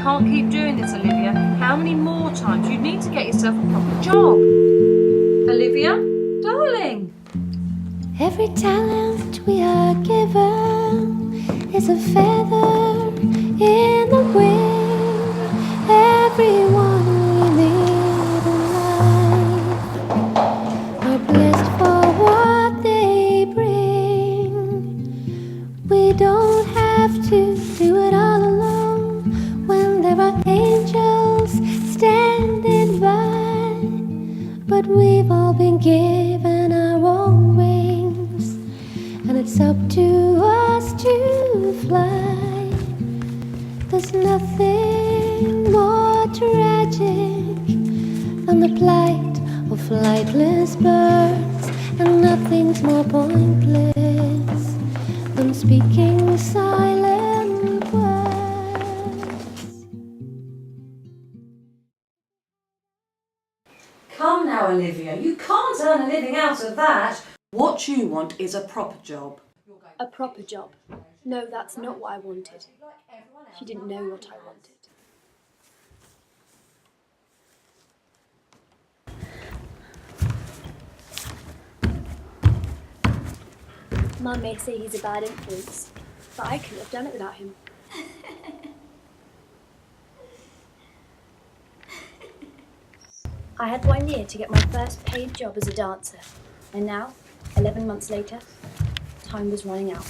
can't keep doing this, Olivia. How many more times? You need to get yourself a proper job. Olivia, darling. Every talent we are given is a feather in the wind. Everyone we meet in life are blessed for what they bring. We don't have to do it all alone when there are angels standing by. But we've all been given our own wings, and it's up to us to fly. There's nothing more tragic than the plight of flightless birds, and nothing's more pointless than speaking silent words. Come now, Olivia. You can't earn a living out of that. What you want is a proper job. A proper job? No, that's not what I wanted. She didn't know what I wanted. Mum may say he's a bad influence, but I couldn't have done it without him. I had 1 year to get my first paid job as a dancer, and now, 11 months later, time was running out.